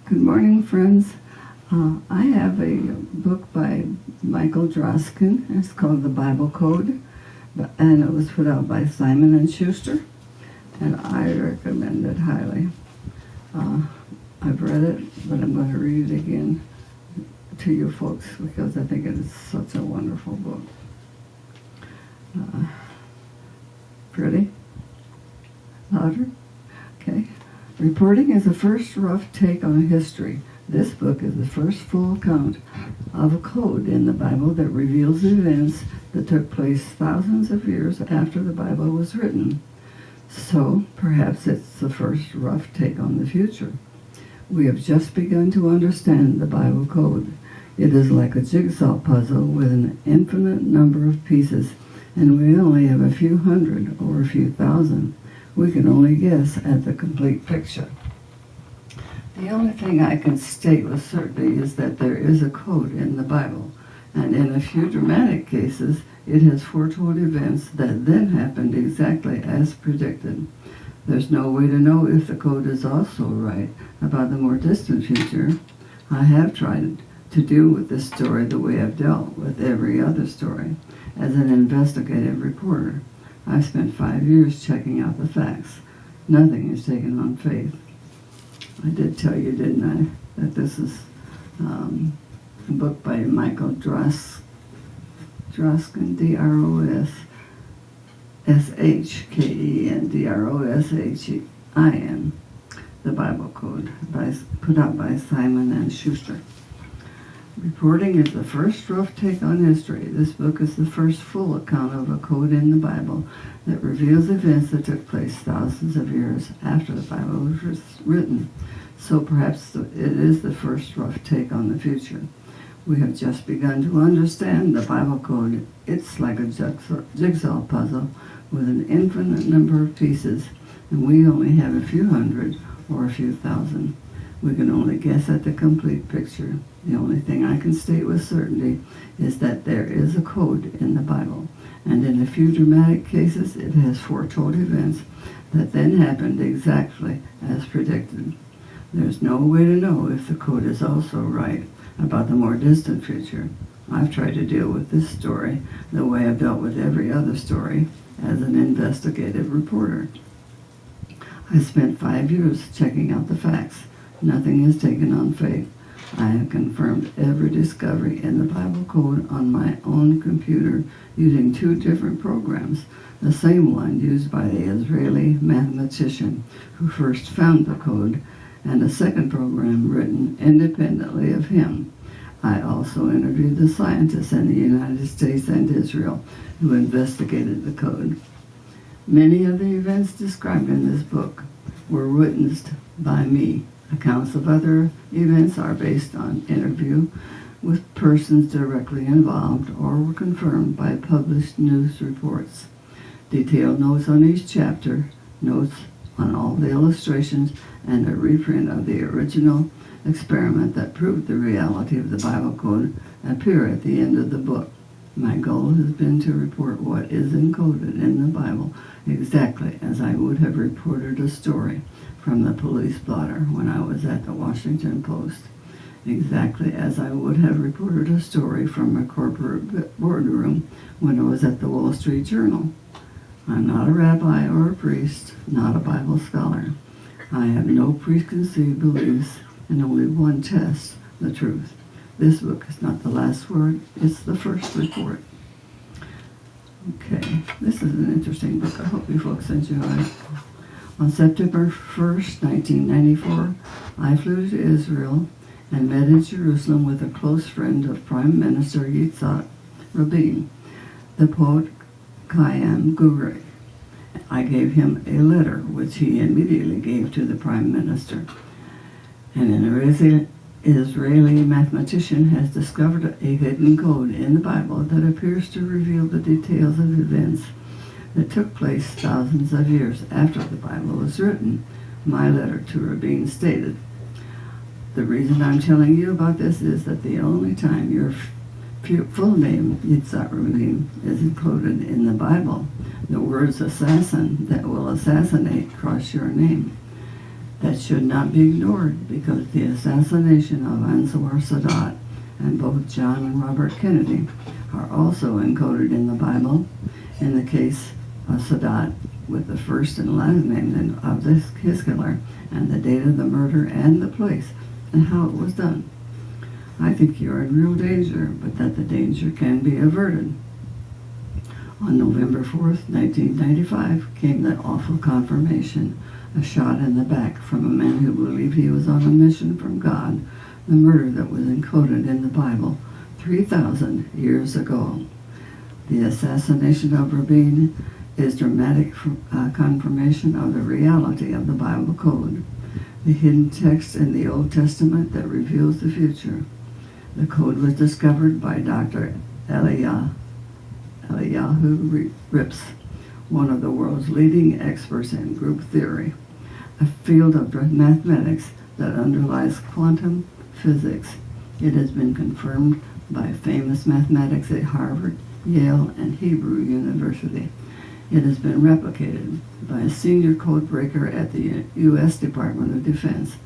Good morning, friends. I have a book by Michael Droskin. It's called The Bible Code, and it was put out by Simon & Schuster, and I recommend it highly. I've read it, but I'm going to read it again to you folks because I think it is such a wonderful book. Ready? Louder? Okay. Reporting is the first rough take on history. This book is the first full account of a code in the Bible that reveals events that took place thousands of years after the Bible was written. So, perhaps it's the first rough take on the future. We have just begun to understand the Bible code. It is like a jigsaw puzzle with an infinite number of pieces, and we only have a few hundred or a few thousand. We can only guess at the complete picture. The only thing I can state with certainty is that there is a code in the Bible, and in a few dramatic cases, it has foretold events that then happened exactly as predicted. There's no way to know if the code is also right about the more distant future. I have tried to deal with this story the way I've dealt with every other story, as an investigative reporter. I've spent 5 years checking out the facts. Nothing is taken on faith. I did tell you, didn't I, that this is a book by Michael Droskin, D-R-O-S-S-H-K-E-N, D-R-O-S-H-I-N, The Bible Code, put out by Simon & Schuster. Reporting is the first rough take on history. This book is the first full account of a code in the Bible that reveals events that took place thousands of years after the Bible was written. So perhaps it is the first rough take on the future. We have just begun to understand the Bible code. It's like a jigsaw puzzle with an infinite number of pieces, and we only have a few hundred or a few thousand. We can only guess at the complete picture. The only thing I can state with certainty is that there is a code in the Bible, and in a few dramatic cases it has foretold events that then happened exactly as predicted. There's no way to know if the code is also right about the more distant future. I've tried to deal with this story the way I've dealt with every other story as an investigative reporter. I spent 5 years checking out the facts. Nothing is taken on faith. I have confirmed every discovery in the Bible code on my own computer using 2 different programs, the same one used by the Israeli mathematician who first found the code, and a second program written independently of him. I also interviewed the scientists in the United States and Israel who investigated the code. Many of the events described in this book were witnessed by me. Accounts of other events are based on interview with persons directly involved or were confirmed by published news reports. Detailed notes on each chapter, notes on all the illustrations, and a reprint of the original experiment that proved the reality of the Bible code appear at the end of the book. My goal has been to report what is encoded in the Bible exactly as I would have reported a story from the police blotter when I was at the Washington Post, exactly as I would have reported a story from a corporate boardroom when I was at the Wall Street Journal. I'm not a rabbi or a priest, not a Bible scholar. I have no preconceived beliefs and only one test, the truth. This book is not the last word, it's the first report. Okay, this is an interesting book. I hope you folks enjoy it. On September 1st, 1994, I flew to Israel and met in Jerusalem with a close friend of Prime Minister Yitzhak Rabin, the poet Chaim Guri. I gave him a letter, which he immediately gave to the Prime Minister. And an Israeli mathematician has discovered a hidden code in the Bible that appears to reveal the details of events that took place thousands of years after the Bible was written. My letter to Rabin stated, "The reason I'm telling you about this is that the only time your full name, Yitzhak Rabin, is included in the Bible, the words assassin that will assassinate cross your name. that should not be ignored because the assassination of Anwar Sadat and both John and Robert Kennedy are also encoded in the Bible. In the case of Sadat, with the first and last name of his killer, and the date of the murder and the place and how it was done. I think you're in real danger, but that the danger can be averted. On November 4th, 1995, came that awful confirmation, a shot in the back from a man who believed he was on a mission from God, the murder that was encoded in the Bible 3,000 years ago. The assassination of Rabin is dramatic confirmation of the reality of the Bible code, the hidden text in the Old Testament that reveals the future. The code was discovered by Dr. Eliyahu Rips, one of the world's leading experts in group theory, a field of mathematics that underlies quantum physics. It has been confirmed by famous mathematics at Harvard, Yale, and Hebrew University. It has been replicated by a senior code breaker at the U.S. Department of Defense.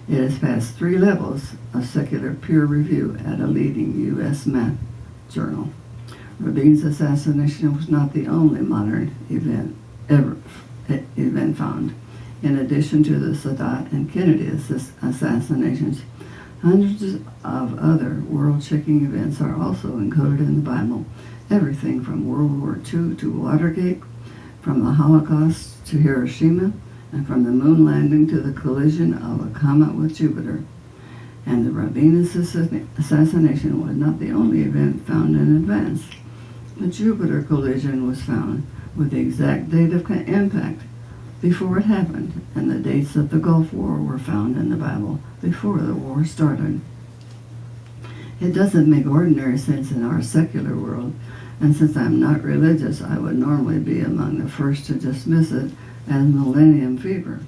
It has passed 3 levels of secular peer review at a leading U.S. math journal. Rabin's assassination was not the only modern event found. In addition to the Sadat and Kennedy assassinations, hundreds of other world-shaking events are also encoded in the Bible. Everything from World War II to Watergate, from the Holocaust to Hiroshima, and from the moon landing to the collision of a comet with Jupiter. And the Rabin assassination was not the only event found in advance. The Jupiter collision was found with the exact date of impact before it happened, and the dates of the Gulf War were found in the Bible before the war started. It doesn't make ordinary sense in our secular world, and since I'm not religious, I would normally be among the first to dismiss it as millennium fever.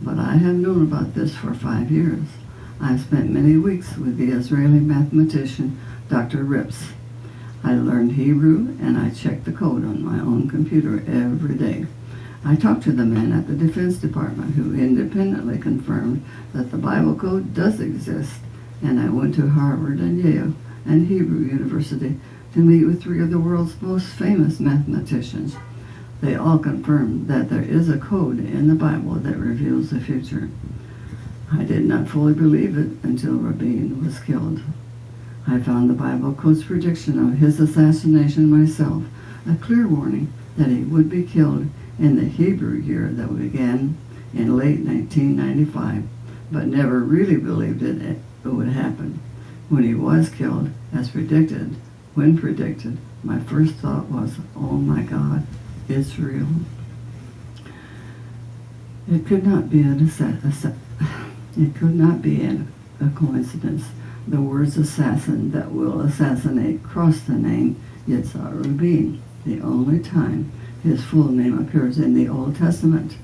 But I have known about this for 5 years. I've spent many weeks with the Israeli mathematician Dr. Rips. I learned Hebrew, and I checked the code on my own computer every day. I talked to the man at the Defense Department who independently confirmed that the Bible code does exist, and I went to Harvard and Yale and Hebrew University to meet with 3 of the world's most famous mathematicians. They all confirmed that there is a code in the Bible that reveals the future. I did not fully believe it until Rabin was killed. I found the Bible code's prediction of his assassination myself, a clear warning that he would be killed in the Hebrew year that began in late 1995, but never really believed it would happen. When he was killed, as predicted, when predicted, my first thought was, oh my God, it's real. It could not be a coincidence. The words assassin that will assassinate cross the name Yitzhak Rabin, the only time his full name appears in the Old Testament.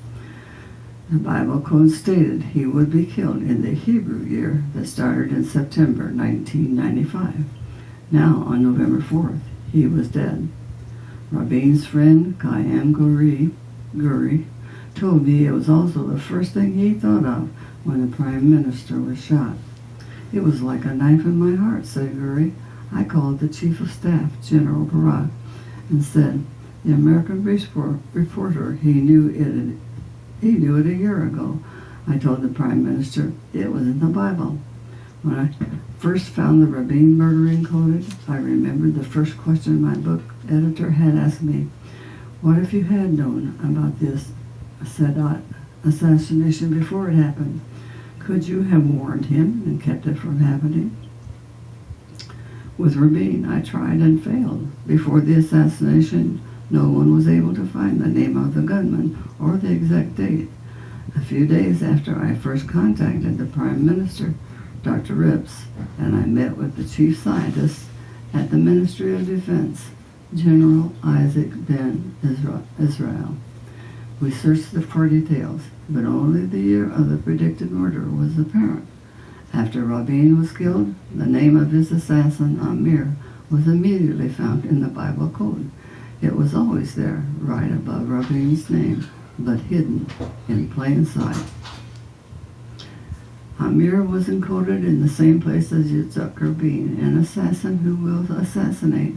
The Bible code stated he would be killed in the Hebrew year that started in September 1995. Now, on November 4th, he was dead. Rabin's friend, Chaim Guri, told me it was also the first thing he thought of when the Prime Minister was shot. It was like a knife in my heart, said Guri. I called the Chief of Staff, General Barak, and said, the American reporter, he knew it a year ago. I told the Prime Minister it was in the Bible. When I first found the Rabin murder encoded, I remembered the first question my book editor had asked me. What if you had known about this Sadat assassination before it happened? Could you have warned him and kept it from happening? With Rabin, I tried and failed. Before the assassination, no one was able to find the name of the gunman or the exact date. A few days after I first contacted the Prime Minister, Dr. Rips, and I met with the chief scientist at the Ministry of Defense, General Isaac Ben Israel. We searched for details, but only the year of the predicted murder was apparent. After Rabin was killed, the name of his assassin, Amir, was immediately found in the Bible code. It was always there, right above Rabin's name, but hidden in plain sight. Amir was encoded in the same place as Yitzhak Rabin, an assassin who will assassinate.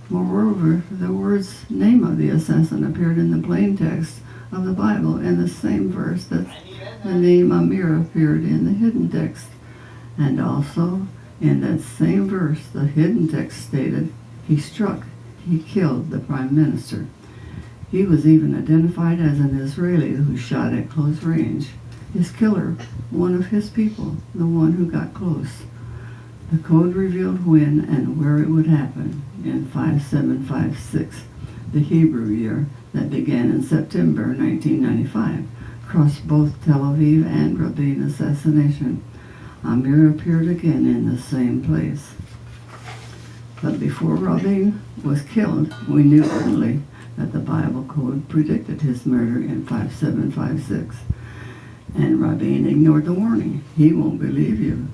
Moreover, the words name of the assassin appeared in the plain text of the Bible in the same verse that the name Amir appeared in the hidden text. And also, in that same verse, the hidden text stated, he killed the prime minister. He was even identified as an Israeli who shot at close range. His killer, one of his people, the one who got close. The code revealed when and where it would happen in 5756, the Hebrew year that began in September 1995, crossed both Tel Aviv and Rabin assassination. Amir appeared again in the same place. But before Rabin was killed, we knew early that the Bible code predicted his murder in 5756. And Rabin ignored the warning. He won't believe you.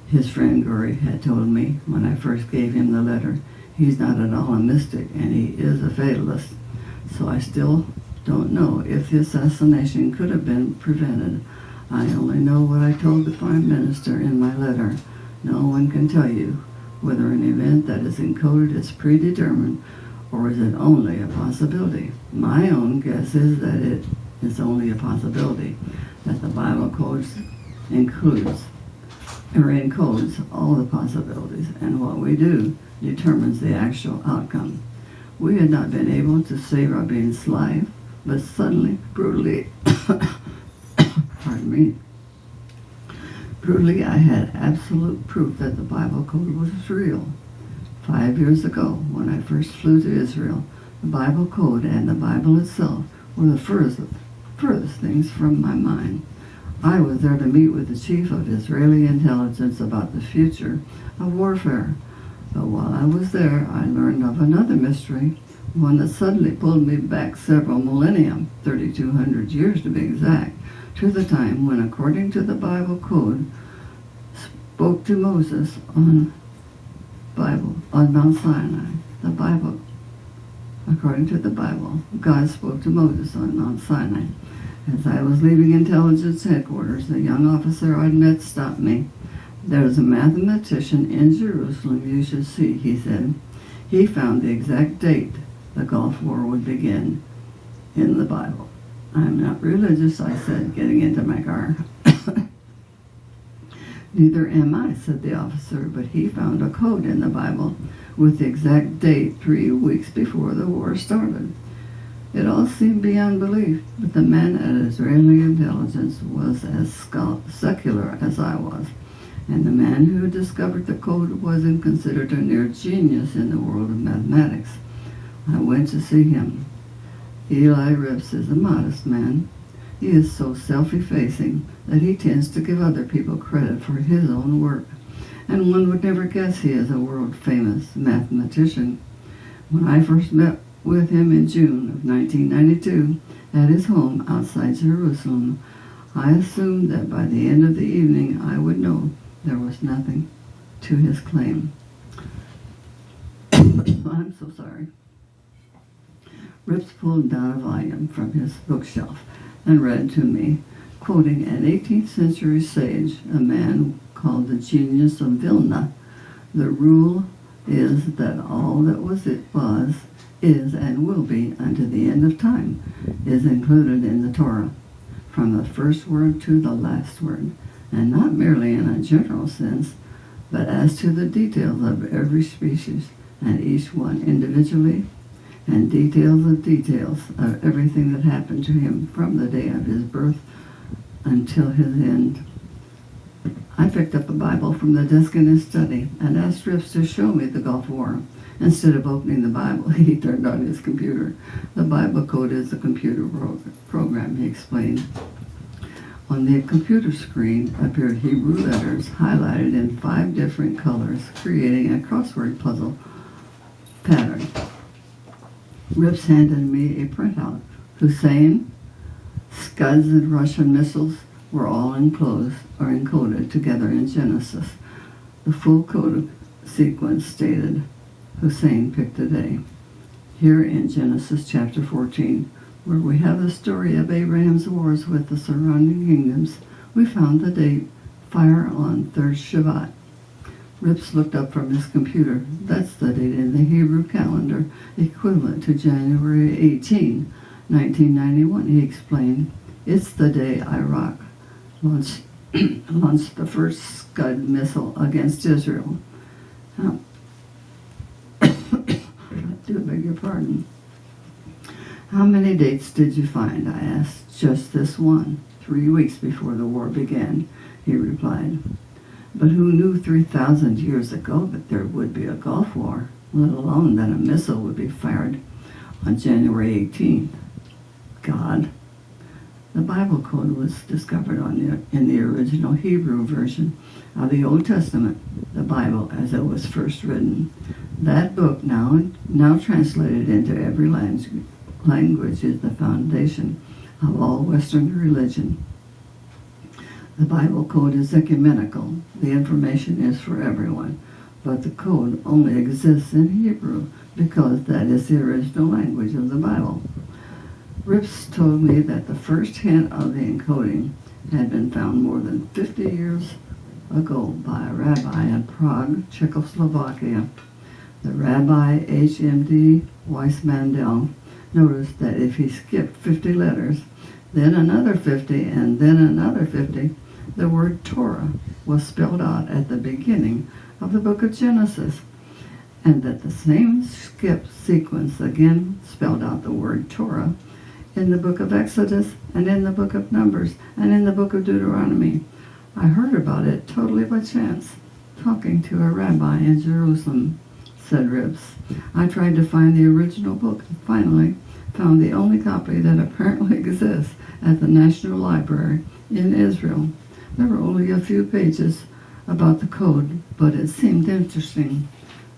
His friend Guri had told me when I first gave him the letter, he's not at all a mystic and he is a fatalist. So I still don't know if the assassination could have been prevented. I only know what I told the Prime Minister in my letter. No one can tell you whether an event that is encoded is predetermined or is it only a possibility. My own guess is that it is only a possibility, that the Bible codes encodes all the possibilities, and what we do determines the actual outcome. We had not been able to save Rabin's life, but suddenly, brutally, I had absolute proof that the Bible code was real. 5 years ago, when I first flew to Israel, the Bible code and the Bible itself were the furthest things from my mind. I was there to meet with the chief of Israeli intelligence about the future of warfare. But while I was there, I learned of another mystery, one that suddenly pulled me back several millennia, 3,200 years to be exact, to the time when, according to the Bible code, spoke to Moses on Mount Sinai. According to the Bible, God spoke to Moses on Mount Sinai. As I was leaving intelligence headquarters, a young officer I'd met stopped me. "There's a mathematician in Jerusalem you should see," he said. He found the exact date the Gulf War would begin in the Bible. "I'm not religious," I said, getting into my car. "Neither am I," said the officer, but he found a code in the Bible with the exact date 3 weeks before the war started. It all seemed beyond belief, but the man at Israeli intelligence was as secular as I was, and the man who discovered the code wasn't considered a near genius in the world of mathematics. I went to see him. Eli Rips is a modest man. He is so self-effacing that he tends to give other people credit for his own work, and one would never guess he is a world-famous mathematician. When I first met with him in June of 1992 at his home outside Jerusalem, I assumed that by the end of the evening I would know there was nothing to his claim. I'm so sorry. Rips pulled down a volume from his bookshelf and read to me, quoting an 18th century sage, a man called the Genius of Vilna. "The rule is that all that was, is, and will be unto the end of time is included in the Torah, from the first word to the last word, and not merely in a general sense, but as to the details of every species, and each one individually, and details of everything that happened to him from the day of his birth until his end." I picked up a Bible from the desk in his study and asked Rips to show me the Gulf War. Instead of opening the Bible, he turned on his computer. "The Bible code is a computer program," he explained. On the computer screen appeared Hebrew letters highlighted in 5 different colors, creating a crossword puzzle pattern. Rips handed me a printout. Hussein, Scuds, and Russian missiles were all encoded together in Genesis. The full code sequence stated, Hussein picked a day. Here in Genesis chapter 14, where we have the story of Abraham's wars with the surrounding kingdoms, we found the date fire on third Shabbat. Rips looked up from his computer. That's the date in the Hebrew calendar, equivalent to January 18, 1991, he explained. It's the day Iraq launched the first Scud missile against Israel. I do beg your pardon. How many dates did you find? I asked. Just this one. 3 weeks before the war began, he replied. But who knew 3,000 years ago that there would be a Gulf War, let alone that a missile would be fired on January 18th? God. The Bible code was discovered in the original Hebrew version of the Old Testament, the Bible as it was first written. That book, now translated into every language, is the foundation of all Western religion. The Bible code is ecumenical. The information is for everyone, but the code only exists in Hebrew because that is the original language of the Bible. Rips told me that the first hint of the encoding had been found more than 50 years ago by a rabbi in Prague, Czechoslovakia. The rabbi H.M.D. Weissmandel noticed that if he skipped 50 letters, then another 50, and then another 50, the word Torah was spelled out at the beginning of the book of Genesis, and that the same skip sequence again spelled out the word Torah in the book of Exodus, and in the book of Numbers, and in the book of Deuteronomy. I heard about it totally by chance, talking to a rabbi in Jerusalem, said Rips. I tried to find the original book and finally found the only copy that apparently exists at the National Library in Israel. There were only a few pages about the code, but it seemed interesting.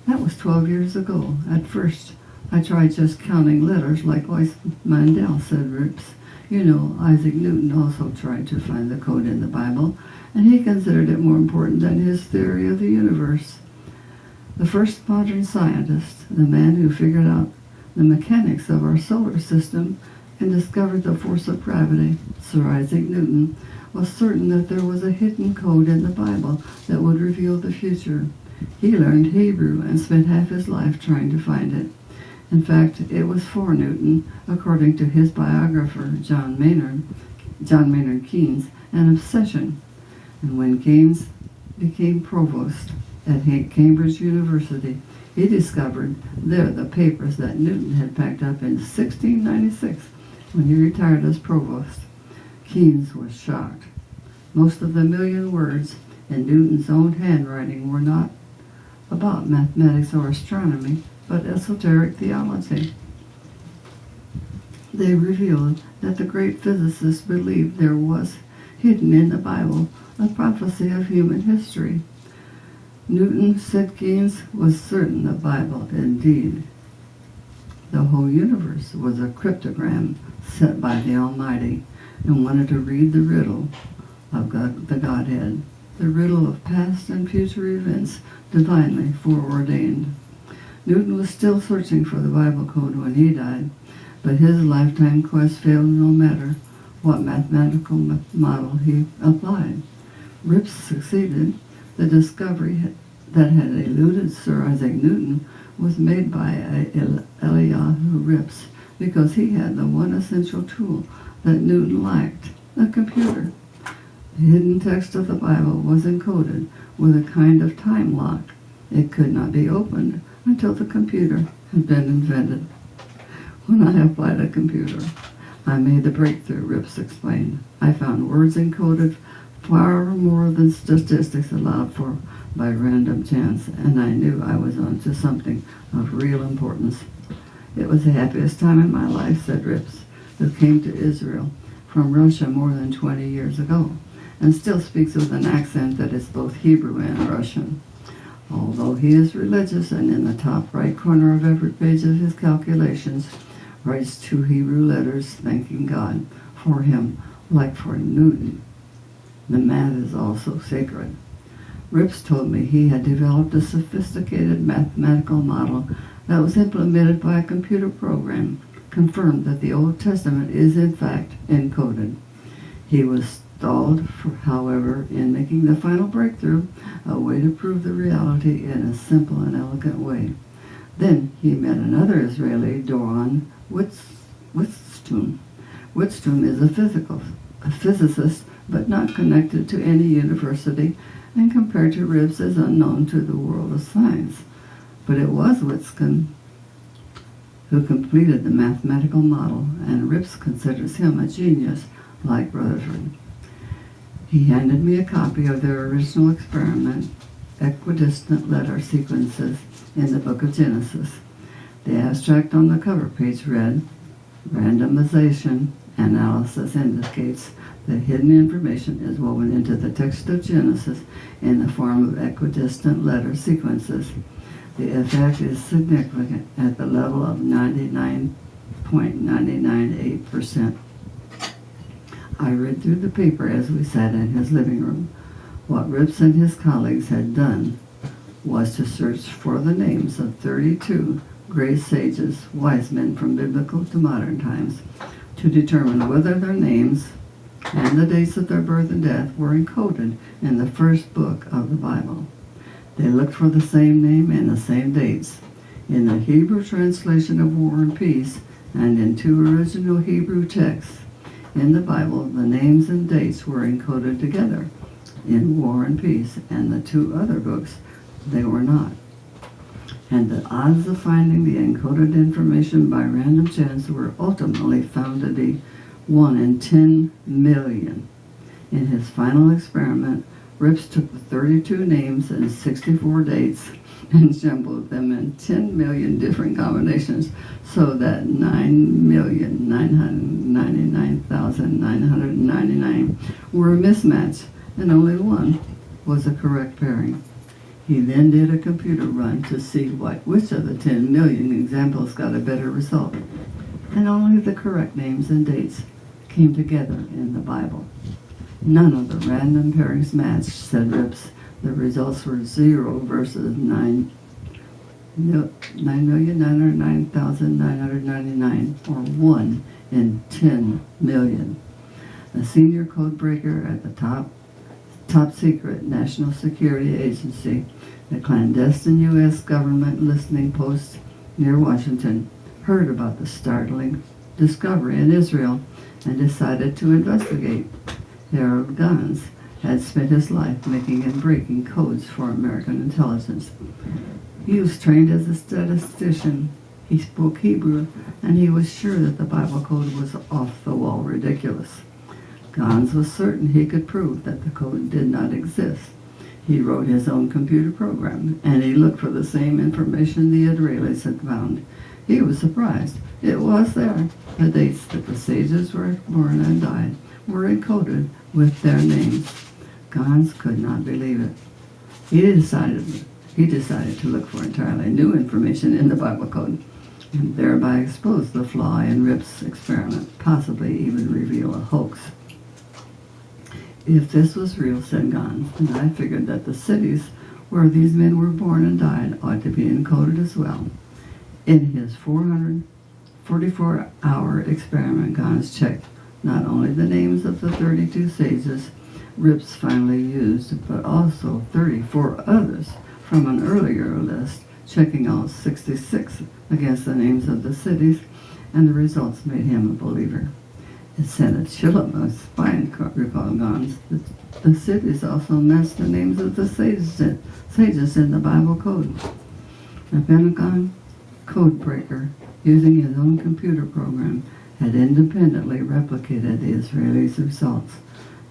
That was 12 years ago. At first, I tried just counting letters like Weissmandel, said Rips. You know, Isaac Newton also tried to find the code in the Bible, and he considered it more important than his theory of the universe. The first modern scientist, the man who figured out the mechanics of our solar system and discovered the force of gravity, Sir Isaac Newton, was certain that there was a hidden code in the Bible that would reveal the future. He learned Hebrew and spent half his life trying to find it. In fact, it was for Newton, according to his biographer, John Maynard Keynes, an obsession. And when Keynes became provost at Cambridge University, he discovered there the papers that Newton had packed up in 1696 when he retired as provost. Keynes was shocked. Most of the million words in Newton's own handwriting were not about mathematics or astronomy, but esoteric theology. They revealed that the great physicists believed there was hidden in the Bible a prophecy of human history. Newton, said Keynes, was certain the Bible, indeed, the whole universe, was a cryptogram set by the Almighty, and wanted to read the riddle of the Godhead, the riddle of past and future events divinely foreordained. Newton was still searching for the Bible code when he died, but his lifetime quest failed no matter what mathematical model he applied. Rips succeeded. The discovery that had eluded Sir Isaac Newton was made by Eliyahu Rips because he had the one essential tool that Newton lacked, a computer. The hidden text of the Bible was encoded with a kind of time lock. It could not be opened until the computer had been invented. When I applied a computer, I made the breakthrough, Rips explained. I found words encoded far more than statistics allowed for by random chance, and I knew I was on to something of real importance. It was the happiest time in my life, said Rips, who came to Israel from Russia more than 20 years ago, and still speaks with an accent that is both Hebrew and Russian. Although he is religious and in the top right corner of every page of his calculations writes 2 Hebrew letters thanking God for him, like for Newton. The math is also sacred. Rips told me he had developed a sophisticated mathematical model that was implemented by a computer program, confirmed that the Old Testament is in fact encoded. He was stalled, however, in making the final breakthrough, a way to prove the reality in a simple and elegant way. Then he met another Israeli, Doron Witztum. Witztum is a physicist, but not connected to any university, and compared to Rips is unknown to the world of science. But it was Witztum who completed the mathematical model, and Rips considers him a genius like Rutherford. He handed me a copy of their original experiment, equidistant letter sequences in the book of Genesis. The abstract on the cover page read, "Randomization analysis indicates that hidden information is woven into the text of Genesis in the form of equidistant letter sequences. The effect is significant at the level of 99.998%. I read through the paper as we sat in his living room. What Rips and his colleagues had done was to search for the names of 32 great sages, wise men from biblical to modern times, to determine whether their names and the dates of their birth and death were encoded in the first book of the Bible. They looked for the same name and the same dates in the Hebrew translation of War and Peace and in 2 original Hebrew texts. In the Bible, the names and dates were encoded together. In War and Peace and the 2 other books, they were not. And the odds of finding the encoded information by random chance were ultimately found to be 1 in 10 million. In his final experiment, Rips took the 32 names and 64 dates and jumbled them in 10 million different combinations so that 9,999,999 were a mismatch and only one was a correct pairing. He then did a computer run to see which of the 10 million examples got a better result, and only the correct names and dates came together in the Bible. None of the random pairings matched, said Rips. The results were 0 versus 9,909,999, or 1 in 10 million. A senior code breaker at the top secret National Security Agency, the clandestine U.S. government listening post near Washington, heard about the startling discovery in Israel and decided to investigate. Harold Gans had spent his life making and breaking codes for American intelligence. He was trained as a statistician. He spoke Hebrew, and he was sure that the Bible code was off-the-wall ridiculous. Gans was certain he could prove that the code did not exist. He wrote his own computer program, and he looked for the same information the Israelis had found. He was surprised. It was there. The dates that the sages were born and died were encoded with their names. Gans could not believe it. He decided to look for entirely new information in the Bible code, and thereby expose the flaw in Rips' experiment, possibly even reveal a hoax. If this was real, said Gans, then I figured that the cities where these men were born and died ought to be encoded as well. In his 444-hour experiment, Gans checked not only the names of the 32 sages Rips finally used, but also 34 others from an earlier list, checking all 66 against the names of the cities, and the results made him a believer. It sent a chill up my spine, recalled Gans. The cities also matched the names of the sages in the Bible code. The Pentagon code breaker, using his own computer program, had independently replicated the Israelis' results.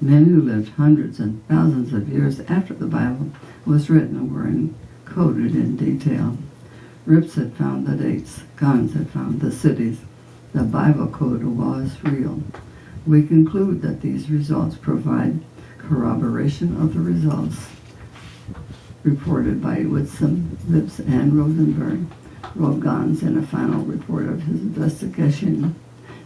Men who lived hundreds and thousands of years after the Bible was written were encoded in detail. Rips had found the dates. Gans had found the cities. The Bible code was real. We conclude that these results provide corroboration of the results reported by Whitson, Rips, and Rosenberg, wrote Gans in a final report of his investigation.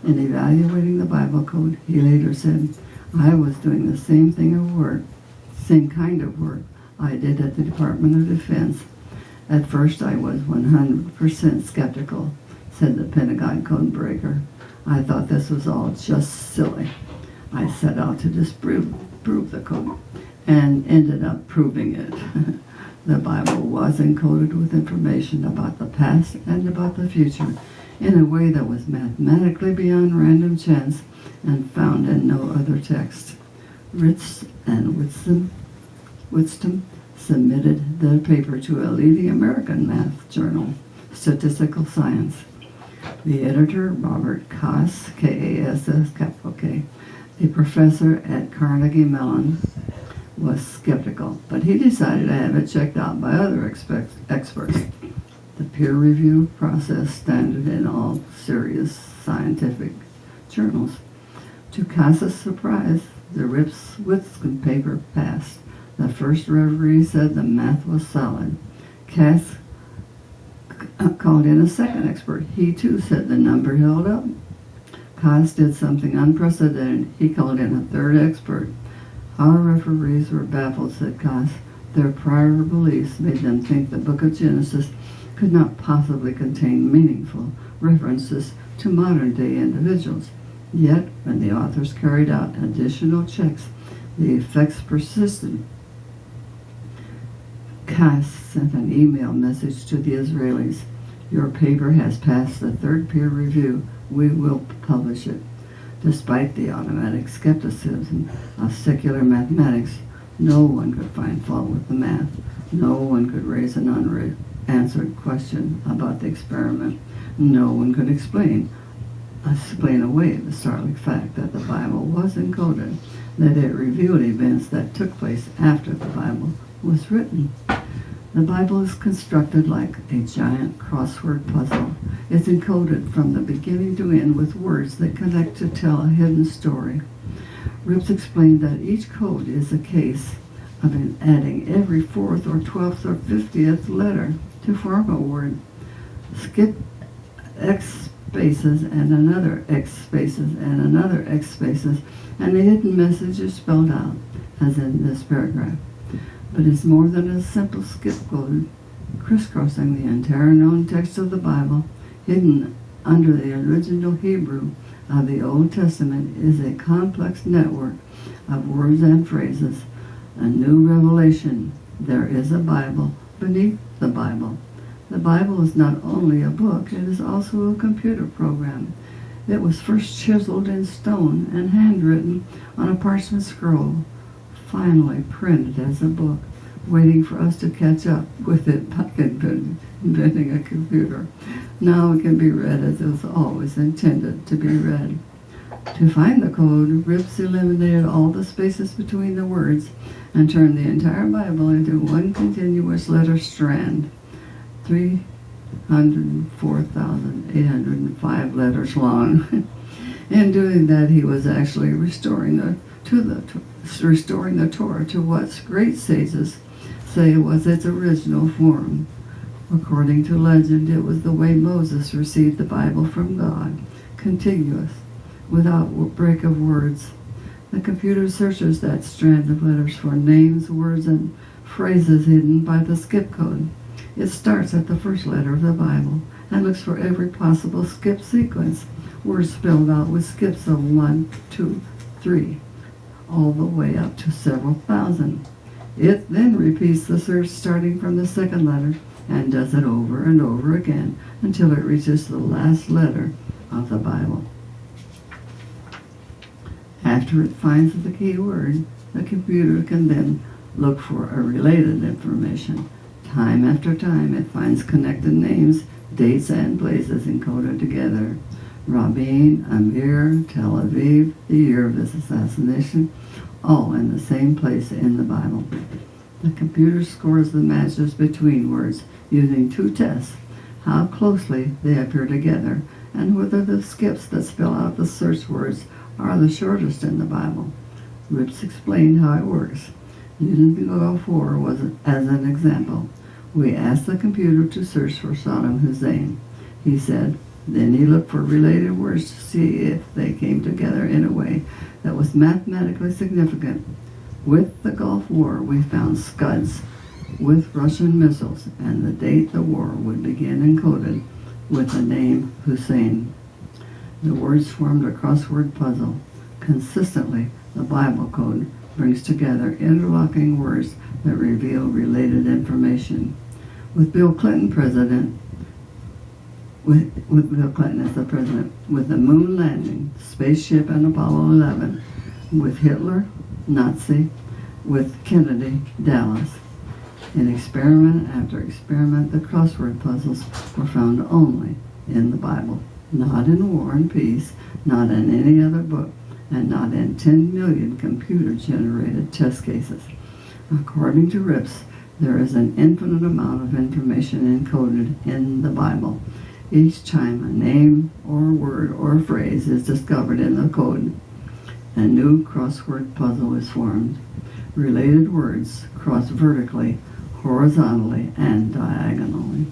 In evaluating the Bible code, he later said, I was doing the same kind of work I did at the Department of Defense. At first I was 100% skeptical, said the Pentagon code breaker. I thought this was all just silly. I set out to prove the code and ended up proving it. The Bible was encoded with information about the past and about the future in a way that was mathematically beyond random chance and found in no other text. Ritz and Whitson submitted the paper to a leading American math journal, Statistical Science. The editor, Robert Kass, K-A-S-S, capital K, a professor at Carnegie Mellon, was skeptical, but he decided to have it checked out by other experts. The peer review process standard in all serious scientific journals. To Kass's surprise, the Rips-Whitson paper passed. The first referee said the math was solid. Kass called in a second expert. He too said the number held up. Kass did something unprecedented. He called in a third expert. Our referees were baffled, said Kass. Their prior beliefs made them think the book of Genesis could not possibly contain meaningful references to modern-day individuals. Yet, when the authors carried out additional checks, the effects persisted. Kass sent an email message to the Israelis. Your paper has passed the third peer review. We will publish it. Despite the automatic skepticism of secular mathematics, no one could find fault with the math. No one could raise an unanswered question about the experiment. No one could explain away the startling fact that the Bible was encoded, that it revealed events that took place after the Bible was written. The Bible is constructed like a giant crossword puzzle. It's encoded from the beginning to end with words that connect to tell a hidden story. Rips explained that each code is a case of adding every 4th or 12th or 50th letter to form a word. Skip X spaces and another X spaces and another X spaces, and the hidden message is spelled out, as in this paragraph. But it's more than a simple skip code. Crisscrossing the entire known text of the Bible, hidden under the original Hebrew of the Old Testament, is a complex network of words and phrases, a new revelation. There is a Bible beneath the Bible. The Bible is not only a book, it is also a computer program. It was first chiseled in stone and handwritten on a parchment scroll, finally printed as a book, waiting for us to catch up with it by inventing a computer. Now it can be read as it was always intended to be read. To find the code, Rips eliminated all the spaces between the words and turned the entire Bible into one continuous letter strand, 304,805 letters long. In doing that, he was actually restoring the Torah to what great sages say was its original form. According to legend, it was the way Moses received the Bible from God, contiguous, without break of words. The computer searches that strand of letters for names, words, and phrases hidden by the skip code. It starts at the first letter of the Bible and looks for every possible skip sequence, words spelled out with skips of 1, 2, 3, all the way up to several thousand. It then repeats the search starting from the second letter and does it over and over again until it reaches the last letter of the Bible. After it finds the key word, the computer can then look for a related information. Time after time, it finds connected names, dates, and places encoded together. Rabin, Amir, Tel Aviv, the year of his assassination, all in the same place in the Bible. The computer scores the matches between words using two tests: how closely they appear together and whether the skips that spell out the search words are the shortest in the Bible. Rips explained how it works. Using the Gulf War as an example, we asked the computer to search for Saddam Hussein. He said, then he looked for related words to see if they came together in a way that was mathematically significant. With the Gulf War, we found Scuds with Russian missiles, and the date the war would begin encoded with the name Hussein. The words formed a crossword puzzle. Consistently, the Bible code brings together interlocking words that reveal related information. With Bill Clinton Bill Clinton as the president, with the moon landing, spaceship, and Apollo 11, with Hitler, Nazi, with Kennedy, Dallas. In experiment after experiment, the crossword puzzles were found only in the Bible, not in War and Peace, not in any other book, and not in 10 million computer-generated test cases. According to Rips, there is an infinite amount of information encoded in the Bible. Each time a name or word or phrase is discovered in the code, a new crossword puzzle is formed. Related words cross vertically, horizontally, and diagonally.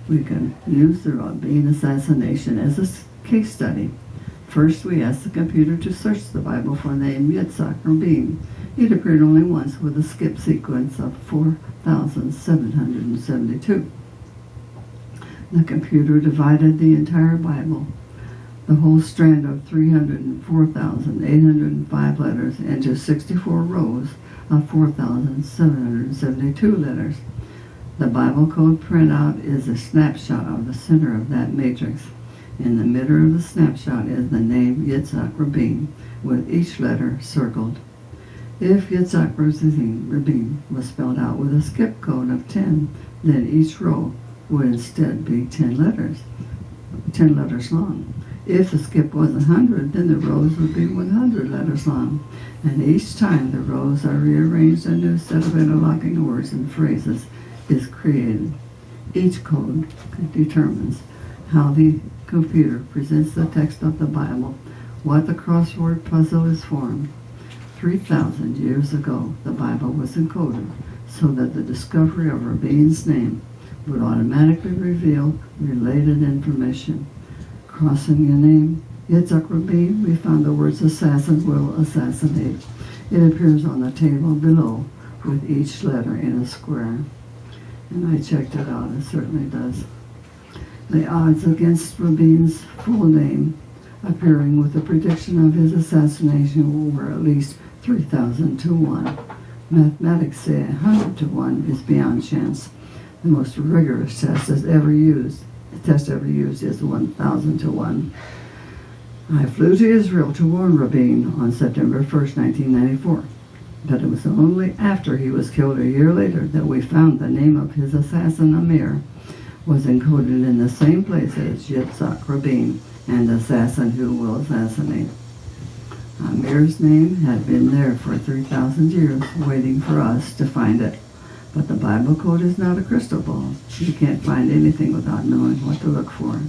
We can use the Rabin assassination as a case study. First, we asked the computer to search the Bible for the name Yitzhak Rabin. It appeared only once with a skip sequence of 4,772. The computer divided the entire Bible, the whole strand of 304,805 letters, into 64 rows of 4,772 letters. The Bible code printout is a snapshot of the center of that matrix. In the middle of the snapshot is the name Yitzhak Rabin, with each letter circled. If Yitzhak Rabin was spelled out with a skip code of 10, then each row would instead be 10 letters long. If the skip was 100, then the rows would be 100 letters long. And each time the rows are rearranged, a new set of interlocking words and phrases is created. Each code determines how the computer presents the text of the Bible, what the crossword puzzle is formed. 3,000 years ago, the Bible was encoded so that the discovery of Rabin's name would automatically reveal related information. Crossing the name Yitzhak Rabin, we found the words assassin will assassinate. It appears on the table below with each letter in a square. And I checked it out, it certainly does. The odds against Rabin's full name appearing with the prediction of his assassination were at least 3,000 to 1. Mathematics say 100 to 1 is beyond chance. The most rigorous test ever used is 1,000 to 1. I flew to Israel to warn Rabin on September 1st, 1994. But it was only after he was killed a year later that we found the name of his assassin, Amir, was encoded in the same place as Yitzhak Rabin and assassin who will assassinate. Amir's name had been there for 3,000 years, waiting for us to find it. But the Bible code is not a crystal ball. You can't find anything without knowing what to look for.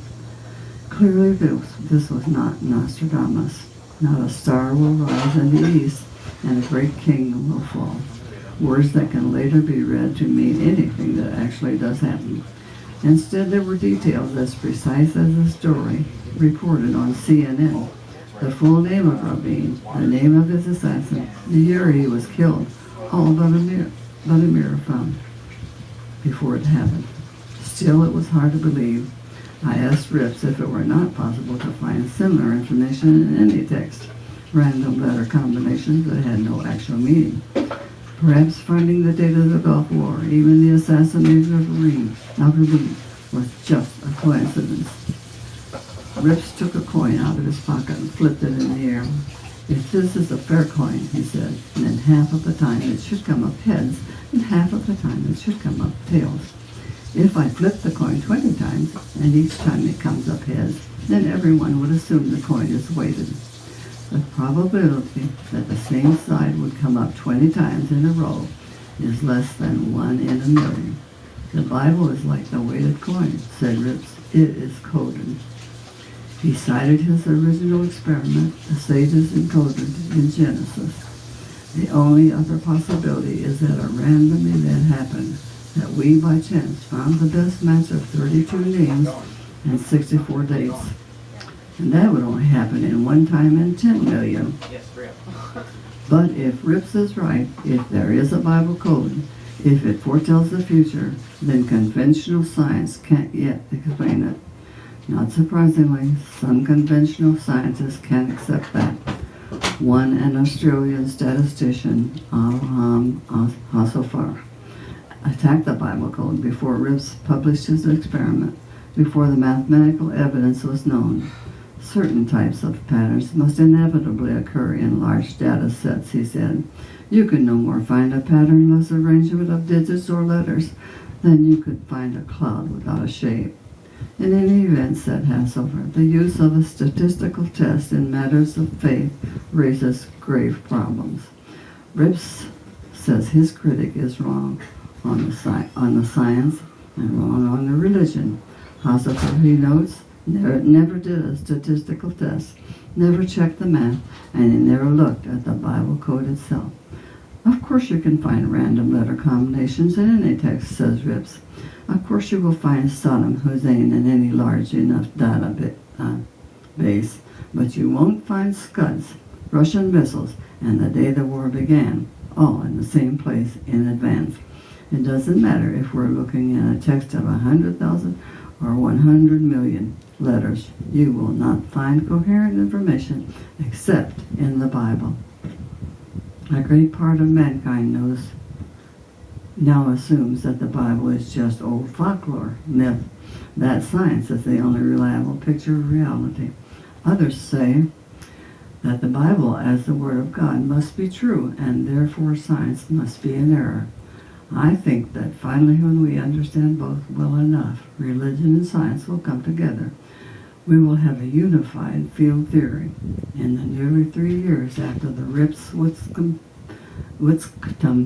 Clearly, this was not Nostradamus. Not a star will rise in the east, and a great king will fall. Words that can later be read to mean anything that actually does happen. Instead, there were details as precise as the story reported on CNN. The full name of Rabin, the name of his assassin, the year he was killed, all but Amir found before it happened. Still, it was hard to believe. I asked Rips if it were not possible to find similar information in any text, random letter combinations that had no actual meaning. Perhaps finding the date of the Gulf War, even the assassination of Rabin, was just a coincidence. Rips took a coin out of his pocket and flipped it in the air. If this is a fair coin, he said, then half of the time it should come up heads, and half of the time it should come up tails. If I flip the coin 20 times, and each time it comes up heads, then everyone would assume the coin is weighted. The probability that the same side would come up 20 times in a row is less than 1 in a million. The Bible is like the weighted coin, said Rips. It is coded. He cited his original experiment, the sages encoded in Genesis. The only other possibility is that a random event happened, that we by chance found the best match of 32 names and 64 dates. And that would only happen in one time in 10 million. But if Rips is right, if there is a Bible code, if it foretells the future, then conventional science can't yet explain it. Not surprisingly, some conventional scientists can't accept that. One, an Australian statistician, Abraham Hasselhoff, attacked the Bible code before Rips published his experiment, before the mathematical evidence was known. Certain types of patterns must inevitably occur in large data sets, he said. You can no more find a patternless arrangement of digits or letters than you could find a cloud without a shape. In any event, said Hasselhoff, the use of a statistical test in matters of faith raises grave problems. Rips says his critic is wrong on the science and wrong on the religion. Hasselhoff, he notes, never did a statistical test, never checked the math, and he never looked at the Bible code itself. Of course you can find random letter combinations in any text, says Rips. Of course you will find Saddam Hussein in any large enough base, but you won't find Scuds, Russian missiles, and the day the war began, all in the same place in advance. It doesn't matter if we're looking at a text of 100,000 or 100 million letters. You will not find coherent information except in the Bible. A great part of mankind now assumes that the Bible is just old folklore, myth, that science is the only reliable picture of reality. Others say that the Bible as the Word of God must be true, and therefore science must be in error. I think that finally when we understand both well enough, religion and science will come together. We will have a unified field theory. In the nearly 3 years after the Rips-Whitcomb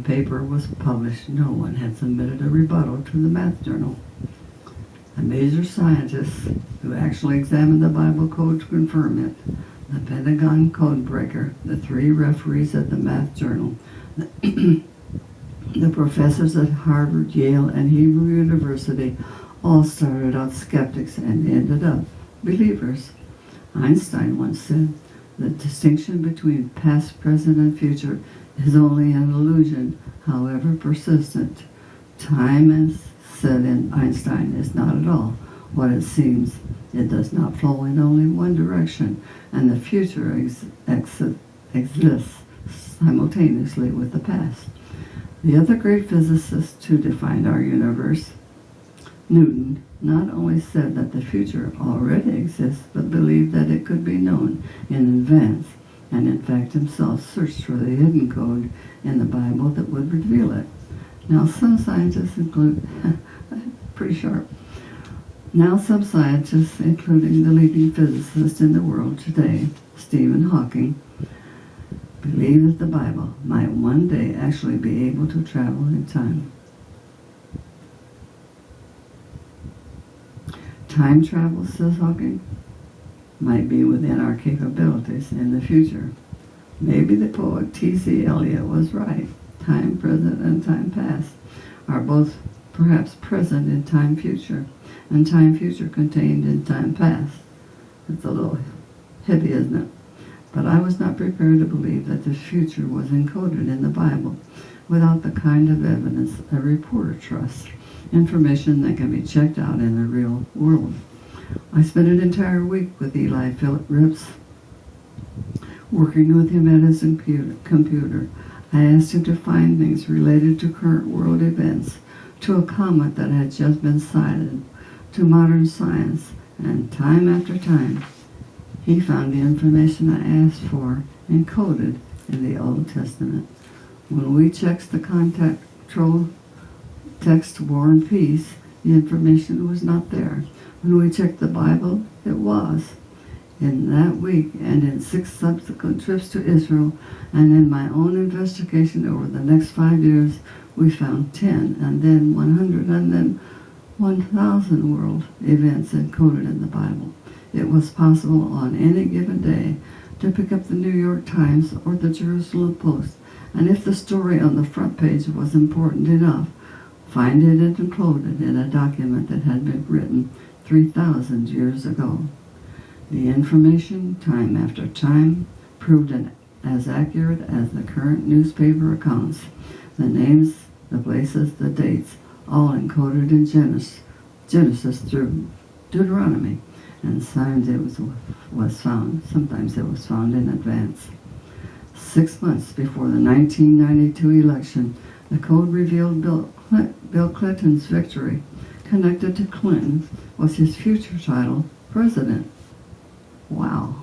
paper was published, no one had submitted a rebuttal to the Math Journal. The major scientists who actually examined the Bible code to confirm it, the Pentagon code breaker, the 3 referees at the Math Journal, the professors at Harvard, Yale, and Hebrew University all started out skeptics and ended up believers. Einstein once said, the distinction between past, present, and future is only an illusion, however persistent. Time, as said in Einstein, is not at all what it seems. It does not flow in only one direction, and the future exists simultaneously with the past. The other great physicist who defined our universe, Newton, not only said that the future already exists, but believed that it could be known in advance, and in fact himself searched for the hidden code in the Bible that would reveal it. Now some scientists pretty sharp. Now some scientists, including the leading physicist in the world today, Stephen Hawking, believe that the Bible might one day actually be able to travel in time. Time travel, says Hawking, might be within our capabilities in the future. Maybe the poet T.C. Eliot was right. Time present and time past are both perhaps present in time future, and time future contained in time past. It's a little heavy, isn't it? But I was not prepared to believe that the future was encoded in the Bible without the kind of evidence a reporter trusts, information that can be checked out in the real world. I spent an entire week with Eli Philip Rips, working with him at his computer. I asked him to find things related to current world events, to a comet that had just been sighted, to modern science, and time after time, he found the information I asked for encoded in the Old Testament. When we checked the contact control text War and Peace, the information was not there. When we checked the Bible, it was. In that week and in 6 subsequent trips to Israel and in my own investigation over the next 5 years, we found 10 and then 100 and then 1,000 world events encoded in the Bible. It was possible on any given day to pick up the New York Times or the Jerusalem Post, and if the story on the front page was important enough, find it enclosed in a document that had been written 3,000 years ago. The information, time after time, proved as accurate as the current newspaper accounts. The names, the places, the dates, all encoded in Genesis through Deuteronomy, and sometimes it was found in advance. 6 months before the 1992 election, the code revealed Bill Clinton's victory. Connected to Clinton was his future title, President. Wow.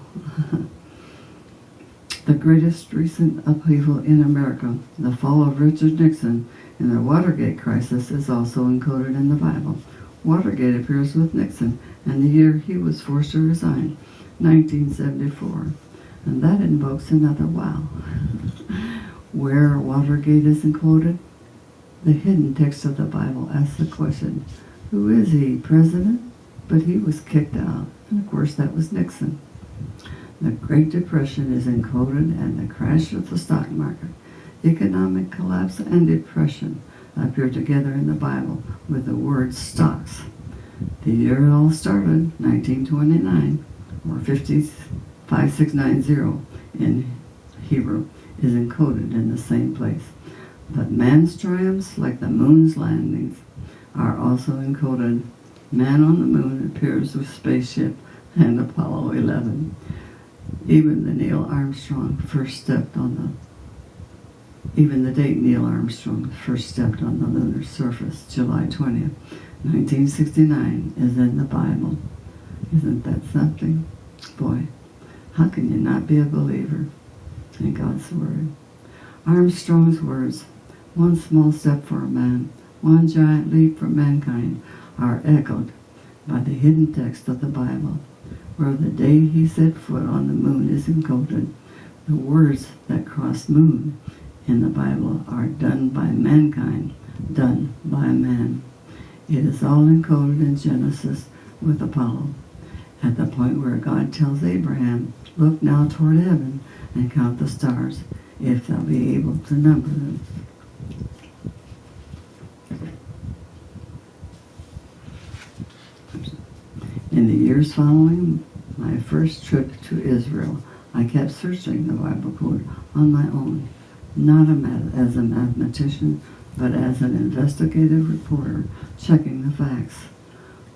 The greatest recent upheaval in America, the fall of Richard Nixon, and the Watergate crisis is also encoded in the Bible. Watergate appears with Nixon and the year he was forced to resign, 1974. And that invokes another wow. Where Watergate is included, the hidden text of the Bible asks the question, who is he, president? But he was kicked out. And of course that was Nixon. The Great Depression is encoded, and the crash of the stock market, economic collapse, and depression appear together in the Bible with the word stocks. The year it all started, 1929, or 5690 in Hebrew, is encoded in the same place. But man's triumphs, like the moon's landings, are also encoded. Man on the moon appears with spaceship and Apollo 11. Even the date Neil Armstrong first stepped on the lunar surface, July 20th, 1969, is in the Bible. Isn't that something? Boy, how can you not be a believer in God's Word? Armstrong's words, one small step for a man, one giant leap for mankind, are echoed by the hidden text of the Bible, where the day he set foot on the moon is encoded. The words that cross moon in the Bible are done by mankind, done by man. It is all encoded in Genesis with Apollo, at the point where God tells Abraham, look now toward heaven and count the stars, if thou be able to number them. In the years following my first trip to Israel, I kept searching the Bible code on my own, not as a mathematician, but as an investigative reporter, checking the facts.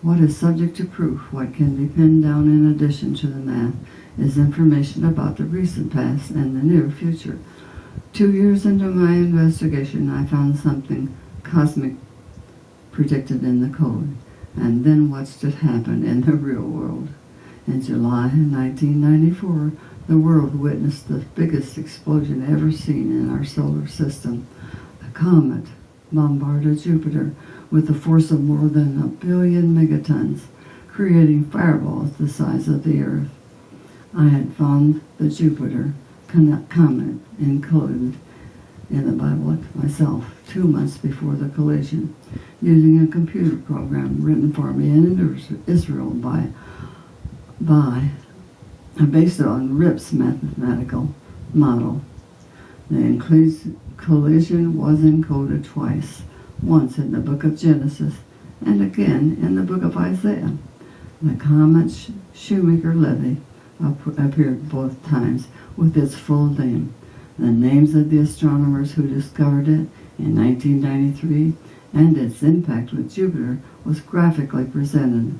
What is subject to proof, what can be pinned down in addition to the math, is information about the recent past and the near future. 2 years into my investigation, I found something cosmic predicted in the code, and then watched it happen in the real world. In July 1994, the world witnessed the biggest explosion ever seen in our solar system. A comet bombarded Jupiter with a force of more than 1 billion megatons, creating fireballs the size of the Earth. I had found the Jupiter comet encoded in the Bible myself 2 months before the collision, using a computer program written for me in Israel based on Rip's mathematical model. The collision was encoded twice, once in the book of Genesis and again in the book of Isaiah. The comet Shoemaker-Levy appeared both times with its full name, the names of the astronomers who discovered it in 1993, and its impact with Jupiter was graphically presented.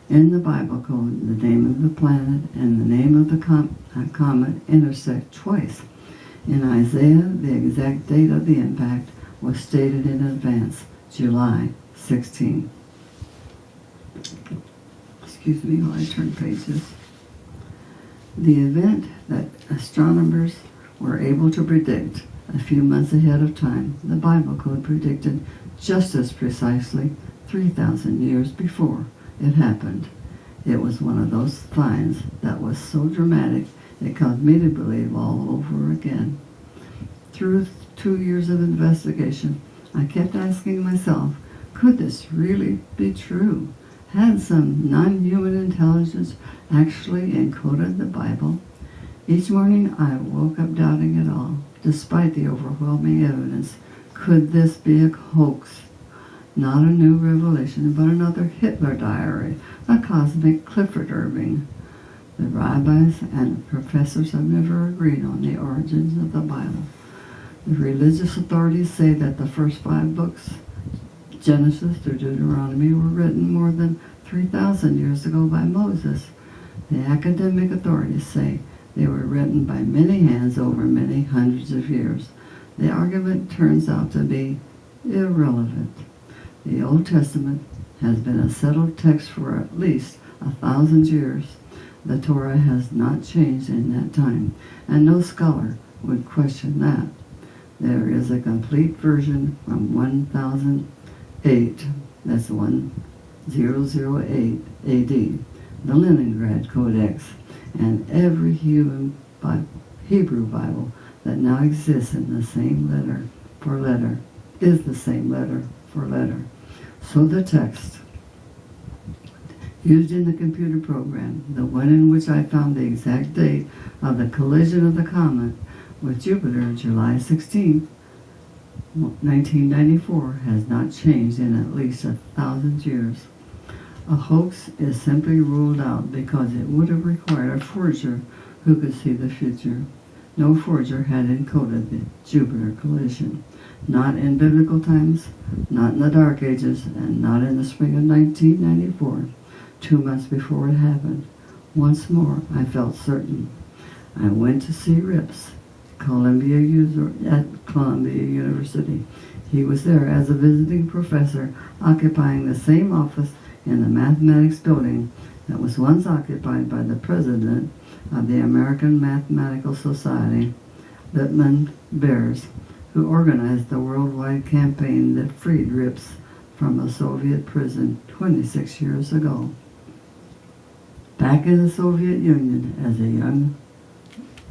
In the Bible code, the name of the planet and the name of the comet intersect twice. In Isaiah, the exact date of the impact was stated in advance, July 16. Excuse me while I turn pages. The event that astronomers were able to predict a few months ahead of time, the Bible code predicted just as precisely 3,000 years before it happened. It was one of those finds that was so dramatic it caused me to believe all over again. Through 2 years of investigation, I kept asking myself, could this really be true? Had some non-human intelligence actually encoded the Bible? Each morning I woke up doubting it all, despite the overwhelming evidence. Could this be a hoax? Not a new revelation, but another Hitler diary, a cosmic Clifford Irving. The rabbis and professors have never agreed on the origins of the Bible. The religious authorities say that the first 5 books, Genesis through Deuteronomy, were written more than 3,000 years ago by Moses. The academic authorities say They were written by many hands over many hundreds of years. The argument turns out to be irrelevant. The Old Testament has been a settled text for at least 1,000 years. The Torah has not changed in that time, and no scholar would question that. There is a complete version from 1008, that's 1008 AD, the Leningrad Codex, and every Hebrew Bible that now exists in the same letter for letter is the same letter for letter. So the text used in the computer program, the one in which I found the exact date of the collision of the comet with Jupiter, July 16, 1994, has not changed in at least 1,000 years. A hoax is simply ruled out because it would have required a forger who could see the future. No forger had encoded the Jupiter collision. Not in biblical times, not in the Dark Ages, and not in the spring of 1994, 2 months before it happened. Once more, I felt certain. I went to see Rips at Columbia University. He was there as a visiting professor, occupying the same office in the mathematics building that was once occupied by the president of the American Mathematical Society, Lippmann Bears, who organized the worldwide campaign that freed Rips from a Soviet prison 26 years ago. Back in the Soviet Union as a young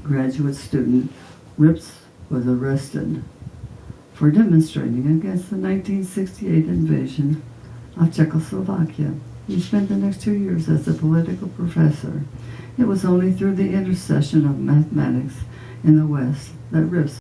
graduate student, Rips was arrested for demonstrating against the 1968 invasion of Czechoslovakia. He spent the next 2 years as a political professor. It was only through the intercession of mathematics in the West that Rips